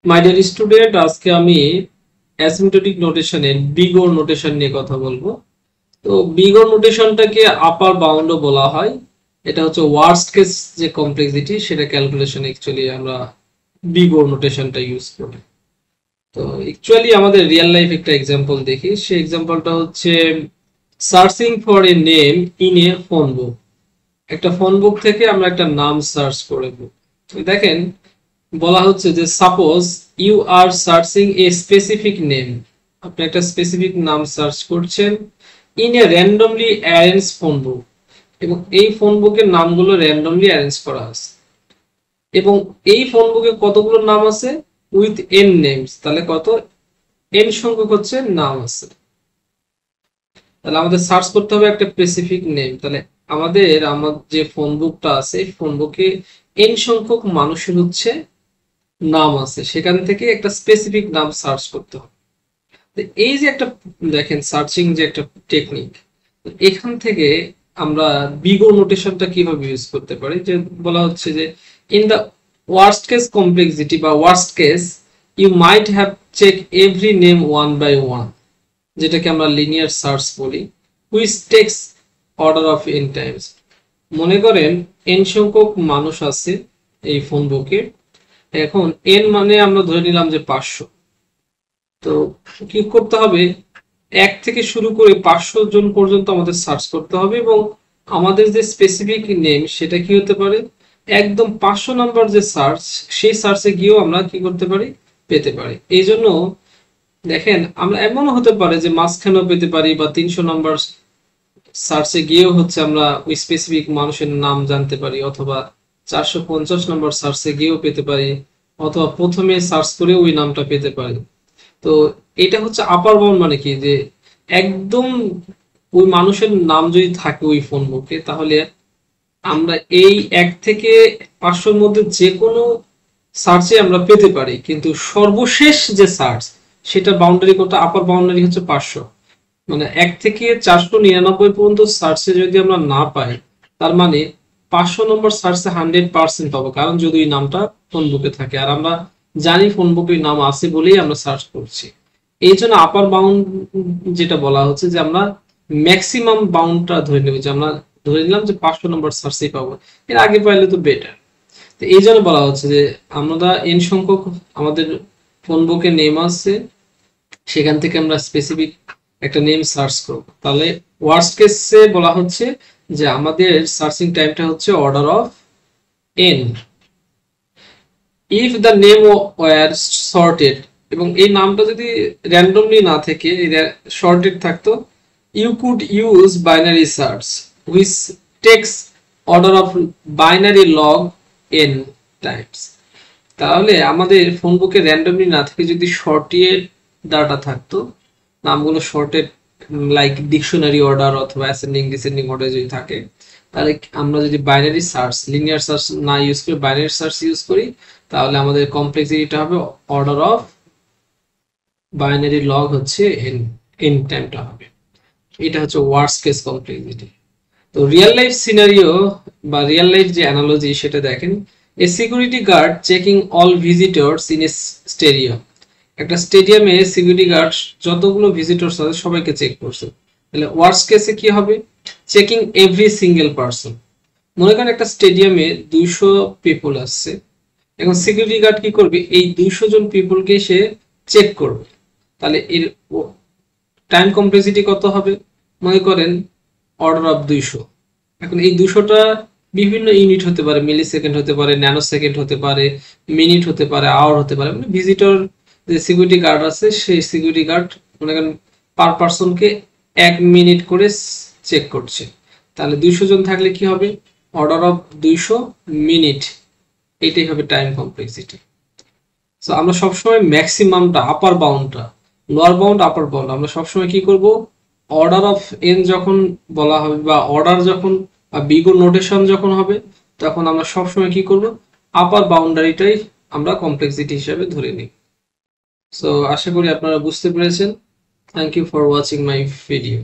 My dear student, আজকে আমি asymptotic নোটেশনের big ওর notation নিয়ে কথা বলবো। তো বিগ ওর নোটেশনটাকে আপার বাউন্ডও বলা হয়। এটা হচ্ছে ওয়ার্স্ট কেস যে কমপ্লেক্সিটি সেটা ক্যালকুলেশন অ্যাকচুয়ালি আমরা বিগ ওর নোটেশনটা ইউজ করি। তো অ্যাকচুয়ালি আমাদের রিয়েল লাইফ একটা এক্সাম্পল দেখি। সেই এক্সাম্পলটা হচ্ছে searching for a name in a phone বুক। একটা ফোন বুক থেকে আমরা একটা নাম সার্চ করব। দেখেন বলা হচ্ছে যে suppose you are searching a specific name, আপনি একটা স্পেসিফিক নাম সার্চ করছেন in a randomly arrange phone book, এবং এই ফোন বুকের নামগুলো র্যান্ডমলি অ্যারেঞ্জ করা আছে, এবং এই ফোন বুকে কতগুলো নাম আছে উইথ এন নেমস, তাহলে কত এন সংখ্যক হচ্ছে নাম আছে। তাহলে আমাদের সার্চ করতে হবে একটা স্পেসিফিক নেম। তাহলে আমাদের যে ফোন বুকটা আছে ফোন বুকে এন সংখ্যক মানুষের হচ্ছে নাম আছে, সেখান থেকে একটা স্পেসিফিক নাম সার্চ করতে হবে। এই যে একটা দেখেন সার্চিং যে একটা টেকনিক, এখান থেকে আমরা বিগ ও নোটেশনটা কিভাবে ইউজ করতে পারি। যে বলা হচ্ছে যে in the worst case complexity বা worst case you might have check every name one by one, যেটাকে আমরা লিনিয়ার সার্চ বলি, which takes order of N times. মনে করেন এন সংখ্যক মানুষ আছে এই ফোন বুকে, এখন এন মানে আমরা ধরে নিলাম যে 500। তো কি করতে হবে, 1 থেকে শুরু করে 500 জন পর্যন্ত আমাদের সার্চ করতে হবে, এবং আমাদের যে স্পেসিফিক নেম সেটা কি হতে পারে একদম 500 নাম্বার যে সার্চ, সেই সার্চে গিয়েও আমরা কি করতে পারি, পেতে পারি। এই জন্য দেখেন আমরা এমনও হতে পারে যে মাঝখানেও পেতে পারি, বা 300 নাম্বার সার্চে গিয়েও হচ্ছে আমরা ওই স্পেসিফিক মানুষের নাম জানতে পারি, অথবা 450 নম্বর সার্চে গিয়েও পেতে পারি, অথবা প্রথমে সার্চ করে ওই নামটা পেতে পারি। তো এটা হচ্ছে আপার বাউন্ড, মানে কি যে একদম ওই মানুষের নাম যদি থাকে ওই ফোন বুকে, তাহলে আমরা এই 1 থেকে 500-র মধ্যে যে কোনো সার্চে আমরা পেতে পারি, কিন্তু সর্বশেষ যে সার্চ সেটা বাউন্ডারি কত, আপার বাউন্ডারি হচ্ছে 500। মানে 1 থেকে 499 পর্যন্ত সার্চে যদি আমরা না পাই, তার মানে 500 নম্বর সার্চে 100% পাবো, কারণ যদি ওই নামটা ফোন বুকে থাকে, আর আমরা জানি ফোন বুকে নাম আছে বলেই আমরা সার্চ করছি। এই জন্য আপার বাউন্ড যেটা বলা হচ্ছে যে আমরা ম্যাক্সিমাম বাউন্ডটা ধরে নেব, যে আমরা ধরে নিলাম যে 500 নম্বর সার্চেই পাবো, এর আগে পাইলে তো বেটার। তো এই জন্য বলা হচ্ছে যে আমরা এন সংখ্যক আমাদের ফোন বুকে নেম আছে, সেখান থেকে আমরা স্পেসিফিক একটা নেম সার্চ করব। তাহলে ওয়ার্স্ট কেসে বলা হচ্ছে যে আমাদের সার্চিং টাইমটা হচ্ছে order of N. If the name were sorted, এবং এই নামটা যদি র্যান্ডমলি না থেকে সর্টেড থাকতো, you could use binary search which takes order of binary log N times. তাহলে আমাদের ফোন বুকে র্যান্ডমলি না থেকে যদি শর্টেড ডাটা থাকতো, নামগুলো শর্টেড লাইক ডিকশনারি অর্ডার অথবা অ্যাসেন্ডিং ডিসেন্ডিং অর্ডার যদি থাকে, তাহলে আমরা যদি বাইনারি সার্চ লিনিয়ার সার্চ না ইউজ করে বাইনারি সার্চ ইউজ করি, তাহলে আমাদের কমপ্লেক্সিটিটা হবে অর্ডার অফ বাইনারি লগ হচ্ছে এন, এন টাইমটা হবে। এটা হচ্ছে ওয়ার্স্ট কেস কমপ্লেক্সিটি। তো রিয়েল লাইফ সিনারিও বা রিয়েল লাইফ যে অ্যানালজি সেটা দেখেন, a security guard checking all visitors in a stadium. একটা স্টেডিয়ামে সিকিউরিটি গার্ড যতগুলো ভিজিটরস আছে সবাইকে চেক করছে। তাহলে ওয়ার্স্ট কেসে কি হবে, চেকিং এভরি সিঙ্গেল পারসন। মনে করেন একটা স্টেডিয়ামে 200 পিপল আসছে, এখন সিকিউরিটি গার্ড কি করবে, এই 200 জন পিপলকে সে চেক করবে। তাহলে এর টাইম কমপ্লেক্সিটি কত হবে, মনে করেন অর্ডার অফ 200। এখন এই 200টা বিভিন্ন ইউনিট হতে পারে, মিলি সেকেন্ড হতে পারে, ন্যানো সেকেন্ড হতে পারে, মিনিট হতে পারে, আওয়ার হতে পারে। মানে ভিজিটর যে সিকিউরিটি গার্ড আছে সেই সিকিউরিটি গার্ড মনে করেন পার পারসনকে 1 মিনিট করে চেক করছে। তাহলে 200 জন থাকলে কি হবে, অর্ডার অফ 200 মিনিট, এটাই হবে টাইম কমপ্লেক্সিটি। সো আমরা সবসময় ম্যাক্সিমামটা, আপার বাউন্ডটা, লোয়ার বাউন্ড আপার বাউন্ড আমরা সবসময় কি করব, অর্ডার অফ এন যখন বলা হবে বা অর্ডার যখন বা বিগ ও নোটেশন যখন হবে, তখন আমরা সবসময় কি করব, আপার বাউন্ডারিটাই আমরা কমপ্লেক্সিটি হিসেবে ধরে নিই। সো আশা করি আপনারা বুঝতে পেরেছেন। Thank you for watching my video.